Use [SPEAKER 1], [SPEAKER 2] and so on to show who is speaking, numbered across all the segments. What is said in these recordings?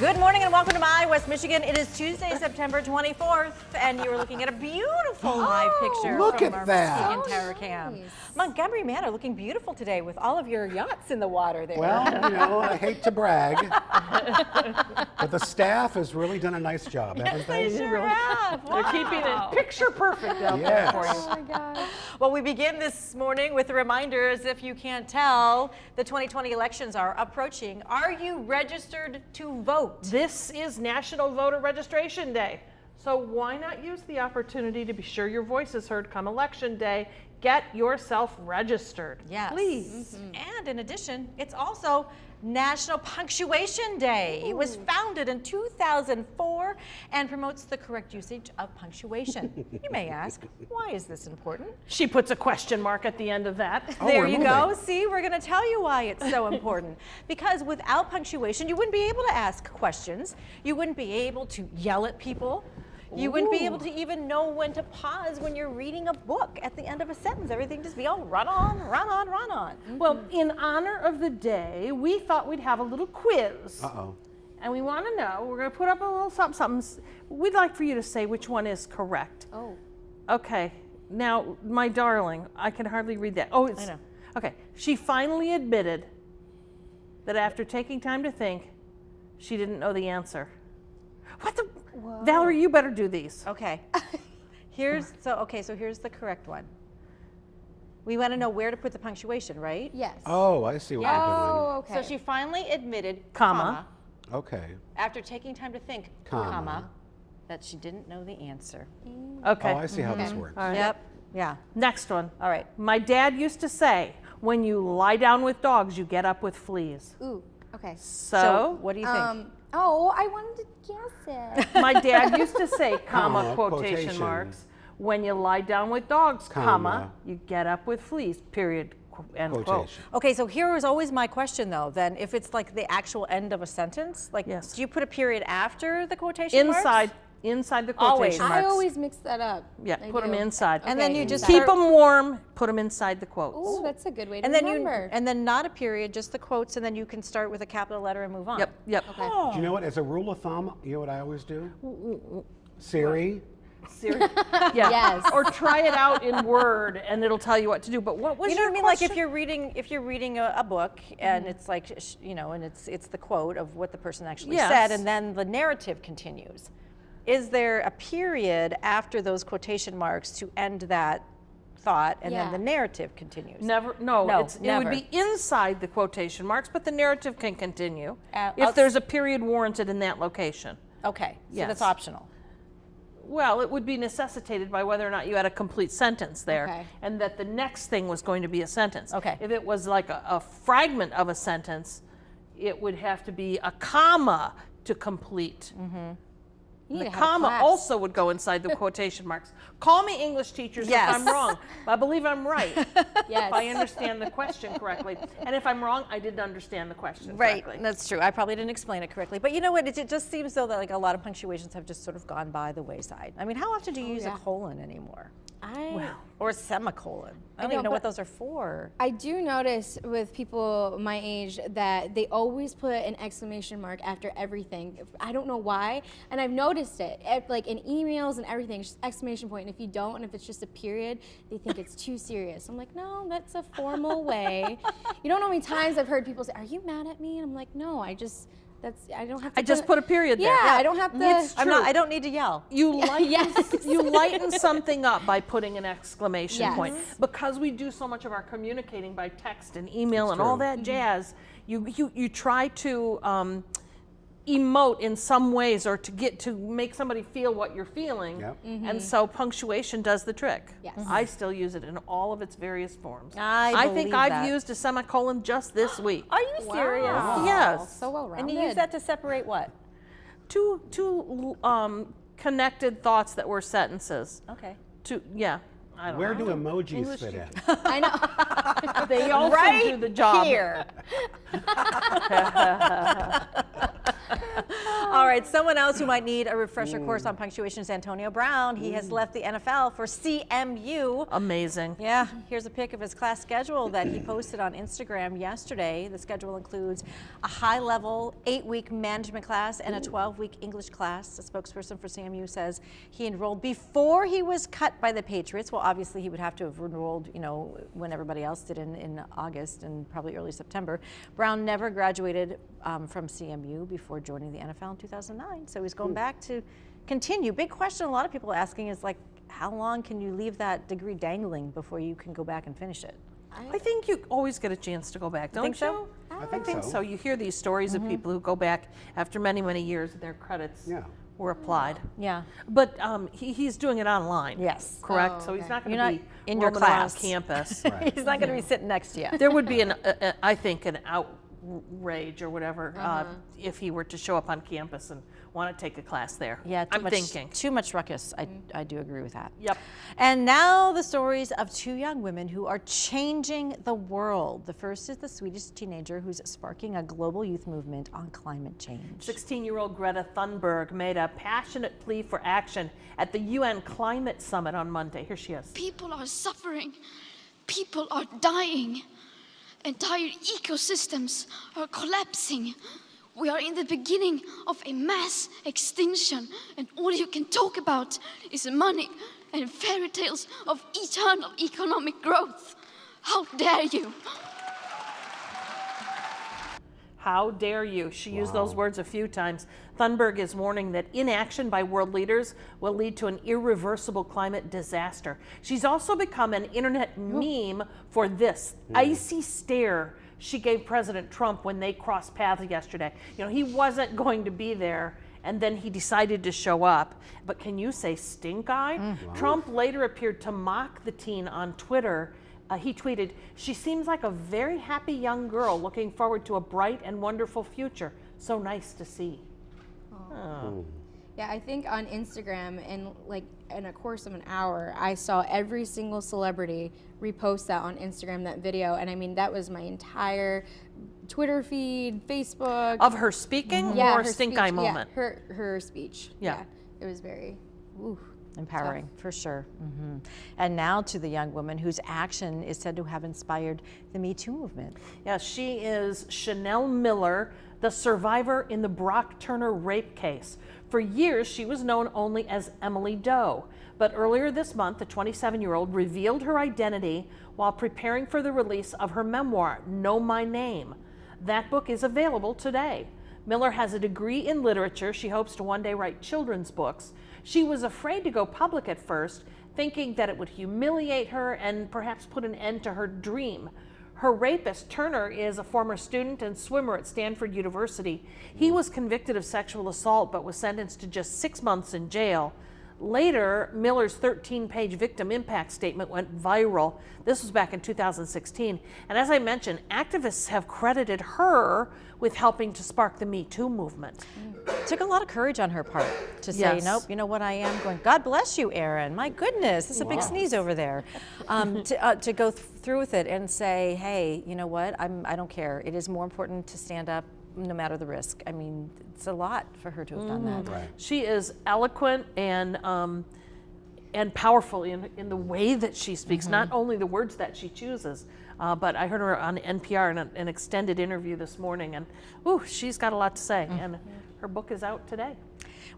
[SPEAKER 1] Good morning and welcome to My West Michigan. It is Tuesday, September 24th, and you are looking at a beautiful live picture
[SPEAKER 2] look
[SPEAKER 1] from
[SPEAKER 2] at
[SPEAKER 1] our
[SPEAKER 2] that.
[SPEAKER 1] Michigan Terror Cam. Montgomery Manor looking beautiful today with all of your yachts in the water there.
[SPEAKER 2] Well, you know, I hate to brag, but the staff has really done a nice job, haven't they?
[SPEAKER 1] They sure have.
[SPEAKER 3] They're keeping it picture perfect out there for you.
[SPEAKER 2] Yes.
[SPEAKER 4] Oh my gosh.
[SPEAKER 1] Well, we begin this morning with a reminder, as if you can't tell, the 2020 elections are approaching. Are you registered to vote?
[SPEAKER 3] This is National Voter Registration Day. So why not use the opportunity to be sure your voice is heard come Election Day? Get yourself registered.
[SPEAKER 1] Yes.
[SPEAKER 3] Please.
[SPEAKER 1] And in addition, it's also National Punctuation Day. It was founded in 2004 and promotes the correct usage of punctuation. You may ask, why is this important?
[SPEAKER 3] She puts a question mark at the end of that.
[SPEAKER 2] Oh,
[SPEAKER 1] There
[SPEAKER 2] we're
[SPEAKER 1] you
[SPEAKER 2] moving.
[SPEAKER 1] go. See, we're going to tell you why it's so important. Because without punctuation, you wouldn't be able to ask questions. You wouldn't be able to yell at people. You wouldn't be able to even know when to pause when you're reading a book at the end of a sentence. Everything just be all run on, run on, run on.
[SPEAKER 3] Well, in honor of the day, we thought we'd have a little quiz.
[SPEAKER 2] Uh-oh.
[SPEAKER 3] And we want to know, we're going to put up a little something, something. We'd like for you to say which one is correct.
[SPEAKER 4] Oh.
[SPEAKER 3] Okay, now, my darling, I can hardly read that. Oh, it's,
[SPEAKER 1] I know.
[SPEAKER 3] Okay, she finally admitted that after taking time to think, she didn't know the answer. What the?
[SPEAKER 4] Whoa.
[SPEAKER 3] Valerie, you better do these.
[SPEAKER 1] Okay. Here's the correct one. We want to know where to put the punctuation, right?
[SPEAKER 4] Yes.
[SPEAKER 2] Oh, I see what
[SPEAKER 1] Yes.
[SPEAKER 4] Oh, okay.
[SPEAKER 1] So she finally admitted,
[SPEAKER 3] Comma.
[SPEAKER 2] you're doing. Okay.
[SPEAKER 1] after taking time to think,
[SPEAKER 2] Comma.
[SPEAKER 1] that she didn't know the answer.
[SPEAKER 3] Okay,
[SPEAKER 2] Oh, I see how this
[SPEAKER 4] Okay.
[SPEAKER 2] works.
[SPEAKER 3] all right.
[SPEAKER 1] Yep. Yeah.
[SPEAKER 3] Next one.
[SPEAKER 1] All right.
[SPEAKER 3] My dad used to say, when you lie down with dogs, you get up with fleas.
[SPEAKER 4] Ooh. Okay.
[SPEAKER 1] So what do you think?
[SPEAKER 4] Oh, I wanted to guess it.
[SPEAKER 3] My dad used to say, comma,
[SPEAKER 2] Comma,
[SPEAKER 3] quotation
[SPEAKER 2] quotation.
[SPEAKER 3] marks, when you lie down with dogs, comma,
[SPEAKER 2] Comma.
[SPEAKER 3] you get up with fleas, period, end quote.
[SPEAKER 2] Quotation.
[SPEAKER 1] Okay, so here is always my question though, then if it's like the actual end of a sentence, like
[SPEAKER 3] Yes.
[SPEAKER 1] do you put a period after the quotation marks?
[SPEAKER 3] Inside the
[SPEAKER 1] Always.
[SPEAKER 3] quotation
[SPEAKER 4] I
[SPEAKER 3] marks.
[SPEAKER 4] always mix that up.
[SPEAKER 3] Yeah,
[SPEAKER 4] I
[SPEAKER 3] put them
[SPEAKER 4] do.
[SPEAKER 3] inside.
[SPEAKER 1] And then you just
[SPEAKER 3] Keep
[SPEAKER 1] start-
[SPEAKER 3] them warm, put them inside the quotes.
[SPEAKER 4] Ooh, that's a good way to
[SPEAKER 1] And then
[SPEAKER 4] remember.
[SPEAKER 1] and then not a period, just the quotes, and then you can start with a capital letter and move on.
[SPEAKER 3] Yep, yep.
[SPEAKER 4] Okay.
[SPEAKER 2] Do you know what? As a rule of thumb, you know what I always do? Siri.
[SPEAKER 3] Serious? Yeah.
[SPEAKER 4] Yes.
[SPEAKER 3] Or try it out in Word and it'll tell you what to do. But what was
[SPEAKER 1] You know
[SPEAKER 3] your
[SPEAKER 1] what I mean? Like
[SPEAKER 3] question?
[SPEAKER 1] if you're reading a book and it's like and it's the quote of what the person actually
[SPEAKER 3] Yes.
[SPEAKER 1] said, and then the narrative continues. Is there a period after those quotation marks to end that thought, and then
[SPEAKER 4] Yeah.
[SPEAKER 1] the narrative continues?
[SPEAKER 3] Never, it
[SPEAKER 1] never.
[SPEAKER 3] would be inside the quotation marks, but the narrative can continue if
[SPEAKER 1] outs-
[SPEAKER 3] there's a period warranted in that location.
[SPEAKER 1] Okay, so
[SPEAKER 3] Yes.
[SPEAKER 1] that's optional.
[SPEAKER 3] Well, it would be necessitated by whether or not you had a complete sentence there,
[SPEAKER 4] Okay.
[SPEAKER 3] and that the next thing was going to be a sentence.
[SPEAKER 1] Okay.
[SPEAKER 3] If it was like a fragment of a sentence, it would have to be a comma to complete.
[SPEAKER 4] You need
[SPEAKER 3] The
[SPEAKER 4] to have a
[SPEAKER 3] comma
[SPEAKER 4] class.
[SPEAKER 3] also would go inside the quotation marks. Call me English teachers
[SPEAKER 1] Yes.
[SPEAKER 3] if I'm wrong. I believe I'm right.
[SPEAKER 4] Yes.
[SPEAKER 3] If I understand the question correctly. And if I'm wrong, I didn't understand the question
[SPEAKER 1] Right,
[SPEAKER 3] correctly.
[SPEAKER 1] that's true. I probably didn't explain it correctly. But you know what? It just seems though that like a lot of punctuations have just sort of gone by the wayside. I mean, how often do you use a
[SPEAKER 4] yeah.
[SPEAKER 1] colon anymore?
[SPEAKER 4] I
[SPEAKER 1] Or a semicolon? I don't
[SPEAKER 4] know,
[SPEAKER 1] even know what
[SPEAKER 4] but-
[SPEAKER 1] those are for.
[SPEAKER 4] I do notice with people my age that they always put an exclamation mark after everything. I don't know why, and I've noticed it, like in emails and everything, it's just exclamation point. And if you don't, and if it's just a period, they think it's too serious. I'm like, no, that's a formal way. You don't know how many times I've heard people say, "Are you mad at me?" And I'm like, no, I don't have to.
[SPEAKER 3] I just put a period there.
[SPEAKER 4] Yeah, I don't have to.
[SPEAKER 3] It's
[SPEAKER 1] I'm not. I don't need to yell.
[SPEAKER 3] You lighten,
[SPEAKER 4] Yes.
[SPEAKER 3] you lighten something up by putting an exclamation
[SPEAKER 4] Yes.
[SPEAKER 3] point. Because we do so much of our communicating by text and email
[SPEAKER 2] It's
[SPEAKER 3] and all
[SPEAKER 2] true.
[SPEAKER 3] that jazz, you try to emote in some ways or to make somebody feel what you're feeling.
[SPEAKER 2] Yep.
[SPEAKER 3] And so punctuation does the trick.
[SPEAKER 4] Yes.
[SPEAKER 3] I still use it in all of its various forms.
[SPEAKER 1] I
[SPEAKER 3] think
[SPEAKER 1] believe
[SPEAKER 3] I've
[SPEAKER 1] that.
[SPEAKER 3] used a semicolon just this week.
[SPEAKER 1] Are you serious?
[SPEAKER 4] Wow.
[SPEAKER 3] Yes.
[SPEAKER 4] So well
[SPEAKER 1] And
[SPEAKER 4] rounded.
[SPEAKER 1] you use that to separate what?
[SPEAKER 3] Two connected thoughts that were sentences.
[SPEAKER 1] Okay.
[SPEAKER 3] Yeah. I don't
[SPEAKER 2] Where
[SPEAKER 3] know.
[SPEAKER 2] do emojis
[SPEAKER 3] English
[SPEAKER 2] fit in?
[SPEAKER 4] I know.
[SPEAKER 3] They also do the job.
[SPEAKER 1] Here. All right, someone else who might need a refresher course on punctuation is Antonio Brown. He has left the NFL for CMU.
[SPEAKER 3] Amazing.
[SPEAKER 1] Yeah, here's a pic of his class schedule that he posted on Instagram yesterday. The schedule includes a high-level 8-week management class and a 12-week English class. The spokesperson for CMU says he enrolled before he was cut by the Patriots. Well, obviously he would have to have enrolled, you know, when everybody else did in August and probably early September. Brown never graduated from CMU before joining the NFL in 2009, so he's going back to continue. Big question a lot of people are asking is like, how long can you leave that degree dangling before you can go back and finish it?
[SPEAKER 3] I think you always get a chance to go back, don't
[SPEAKER 1] Think so?
[SPEAKER 3] you?
[SPEAKER 2] I
[SPEAKER 3] I think
[SPEAKER 2] think
[SPEAKER 3] so. You hear these stories of people who go back after many, many years, their credits were applied.
[SPEAKER 1] Yeah.
[SPEAKER 3] But he's doing it online.
[SPEAKER 1] Yes.
[SPEAKER 3] Correct?
[SPEAKER 4] Oh,
[SPEAKER 3] So he's
[SPEAKER 4] okay.
[SPEAKER 3] not going
[SPEAKER 1] You're
[SPEAKER 3] to
[SPEAKER 1] not
[SPEAKER 3] be
[SPEAKER 1] in your
[SPEAKER 3] roaming around
[SPEAKER 1] class.
[SPEAKER 3] campus.
[SPEAKER 2] Right.
[SPEAKER 1] He's not going to be sitting next to you.
[SPEAKER 3] There would be I think, an outrage or whatever if he were to show up on campus and want to take a class there.
[SPEAKER 1] Yeah,
[SPEAKER 3] I'm thinking.
[SPEAKER 1] too much ruckus. I do agree with that.
[SPEAKER 3] Yep.
[SPEAKER 1] And now the stories of two young women who are changing the world. The first is the Swedish teenager who's sparking a global youth movement on climate change.
[SPEAKER 3] 16-year-old Greta Thunberg made a passionate plea for action at the UN Climate Summit on Monday. Here she is.
[SPEAKER 5] People are suffering. People are dying. Entire ecosystems are collapsing. We are in the beginning of a mass extinction, and all you can talk about is money and fairy tales of eternal economic growth. How dare you?
[SPEAKER 3] How dare you? She used those words a few times. Thunberg is warning that inaction by world leaders will lead to an irreversible climate disaster. She's also become an internet meme for this icy stare she gave President Trump when they crossed paths yesterday. You know, he wasn't going to be there, and then he decided to show up. But can you say stink eye? Trump later appeared to mock the teen on Twitter. He tweeted, "She seems like a very happy young girl looking forward to a bright and wonderful future. So nice to see." Oh.
[SPEAKER 4] Yeah, I think on Instagram, in a course of an hour, I saw every single celebrity repost that on Instagram, that video, and I mean that was my entire Twitter feed, Facebook.
[SPEAKER 3] Of her speaking
[SPEAKER 4] yeah,
[SPEAKER 3] or
[SPEAKER 4] her
[SPEAKER 3] stink
[SPEAKER 4] speech,
[SPEAKER 3] eye moment?
[SPEAKER 4] Yeah, her speech.
[SPEAKER 3] Yeah.
[SPEAKER 4] It was very, ooh.
[SPEAKER 1] Empowering, for sure. And now to the young woman whose action is said to have inspired the Me Too movement.
[SPEAKER 3] Yeah, she is Chanel Miller, the survivor in the Brock Turner rape case. For years, she was known only as Emily Doe. But earlier this month, the 27-year-old revealed her identity while preparing for the release of her memoir, Know My Name. That book is available today. Miller has a degree in literature. She hopes to one day write children's books. She was afraid to go public at first, thinking that it would humiliate her and perhaps put an end to her dream. Her rapist, Turner, is a former student and swimmer at Stanford University. He was convicted of sexual assault but was sentenced to just 6 months in jail. Later, Miller's 13-page victim impact statement went viral. This was back in 2016. And as I mentioned, activists have credited her with helping to spark the Me Too movement.
[SPEAKER 1] It took a lot of courage on her part to say, nope, you know what, I am going, God bless you, Erin. My goodness, it's a big sneeze over there. To go through with it and say, hey, you know what, I don't care. It is more important to stand up no matter the risk. I mean, it's a lot for her to have done that.
[SPEAKER 2] Right.
[SPEAKER 3] She is eloquent and powerful in the way that she speaks, not only the words that she chooses, but I heard her on NPR in an extended interview this morning, and she's got a lot to say, and her book is out today.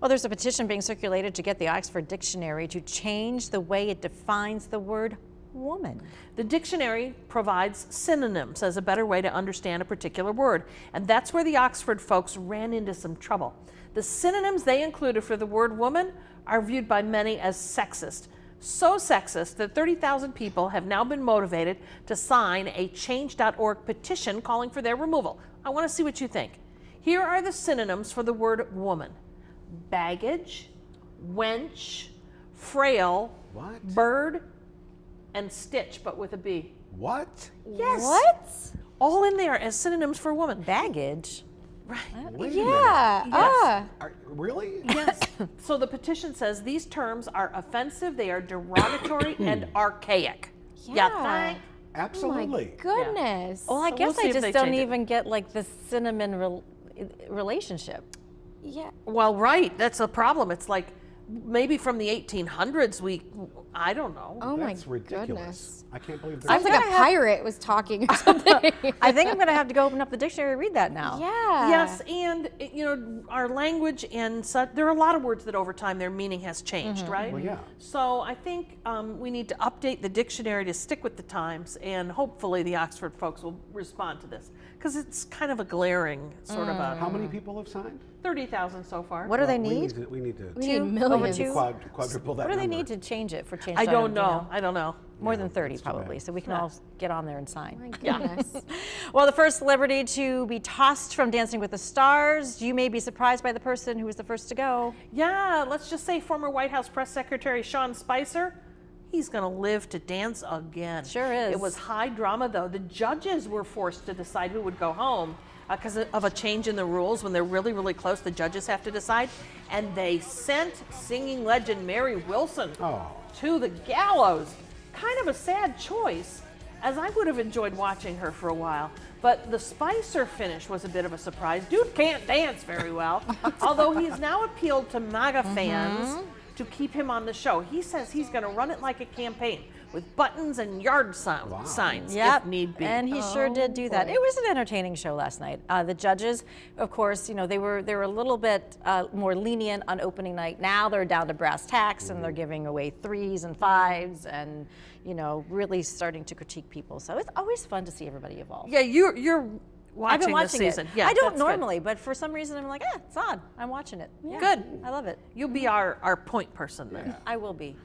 [SPEAKER 1] Well, there's a petition being circulated to get the Oxford Dictionary to change the way it defines the word woman.
[SPEAKER 3] The dictionary provides synonyms as a better way to understand a particular word, and that's where the Oxford folks ran into some trouble. The synonyms they included for the word woman are viewed by many as sexist. So sexist that 30,000 people have now been motivated to sign a change.org petition calling for their removal. I want to see what you think. Here are the synonyms for the word woman: baggage, wench, frail, bird, and stitch, but with a B.
[SPEAKER 2] What?
[SPEAKER 3] Yes.
[SPEAKER 1] What?
[SPEAKER 3] All in there as synonyms for woman.
[SPEAKER 1] Baggage?
[SPEAKER 3] Right.
[SPEAKER 2] Wait a
[SPEAKER 4] Yeah.
[SPEAKER 3] Yes.
[SPEAKER 2] Really?
[SPEAKER 3] Yes. So the petition says these terms are offensive, they are derogatory, and archaic.
[SPEAKER 4] Yeah.
[SPEAKER 2] Absolutely.
[SPEAKER 4] Goodness.
[SPEAKER 1] Well, I
[SPEAKER 3] So
[SPEAKER 1] guess
[SPEAKER 3] we'll see
[SPEAKER 1] I
[SPEAKER 3] if
[SPEAKER 1] just
[SPEAKER 3] they
[SPEAKER 1] don't
[SPEAKER 3] change it.
[SPEAKER 1] even get like the cinnamon relationship.
[SPEAKER 4] Yeah.
[SPEAKER 3] Well, right. That's a problem. It's like maybe from the 1800s. I don't know.
[SPEAKER 4] Oh my
[SPEAKER 2] That's ridiculous.
[SPEAKER 4] goodness.
[SPEAKER 2] I can't believe
[SPEAKER 4] Sounds
[SPEAKER 2] there's
[SPEAKER 4] like a pirate was talking or something.
[SPEAKER 1] I think I'm going to have to go open up the dictionary and read that now.
[SPEAKER 4] Yeah.
[SPEAKER 3] Yes, and our language and such, there are a lot of words that over time their meaning has changed, right?
[SPEAKER 2] Well, yeah.
[SPEAKER 3] So I think we need to update the dictionary to stick with the times, and hopefully the Oxford folks will respond to this, because it's kind of a glaring sort of
[SPEAKER 2] How
[SPEAKER 3] a
[SPEAKER 2] many people have signed?
[SPEAKER 3] 30,000 so far.
[SPEAKER 1] What do they
[SPEAKER 2] We
[SPEAKER 1] need?
[SPEAKER 2] we need to
[SPEAKER 4] We need
[SPEAKER 1] Over
[SPEAKER 4] millions.
[SPEAKER 1] two?
[SPEAKER 2] quadruple that
[SPEAKER 1] What do they
[SPEAKER 2] number.
[SPEAKER 1] need to change it for change?
[SPEAKER 3] I don't
[SPEAKER 1] you
[SPEAKER 3] know. I don't know.
[SPEAKER 1] More than 30
[SPEAKER 2] that's too bad.
[SPEAKER 1] probably, so we can all get on there and sign.
[SPEAKER 4] My goodness.
[SPEAKER 1] Well, the first celebrity to be tossed from Dancing with the Stars, you may be surprised by the person who was the first to go.
[SPEAKER 3] Yeah, let's just say former White House Press Secretary Sean Spicer. He's going to live to dance again.
[SPEAKER 1] Sure is.
[SPEAKER 3] It was high drama, though. The judges were forced to decide who would go home because of a change in the rules. When they're really, really close, the judges have to decide. And they sent singing legend Mary Wilson to the gallows. Kind of a sad choice, as I would have enjoyed watching her for a while. But the Spicer finish was a bit of a surprise. Dude can't dance very well, although he's now appealed to MAGA fans to keep him on the show. He says he's going to run it like a campaign with buttons and yard signs if need be.
[SPEAKER 1] And he sure did do that. It was an entertaining show last night. The judges, of course, they were a little bit more lenient on opening night. Now they're down to brass tacks and they're giving away 3s and 5s and really starting to critique people. So it's always fun to see everybody evolve.
[SPEAKER 3] Yeah, you're
[SPEAKER 1] I've been
[SPEAKER 3] watching this
[SPEAKER 1] watching
[SPEAKER 3] season.
[SPEAKER 1] it.
[SPEAKER 3] Yeah,
[SPEAKER 1] I don't
[SPEAKER 3] that's good.
[SPEAKER 1] normally, but for some reason I'm like, it's on. I'm watching it. Yeah,
[SPEAKER 3] Good.
[SPEAKER 1] I love it.
[SPEAKER 3] You'll be our point person then.
[SPEAKER 1] I will be.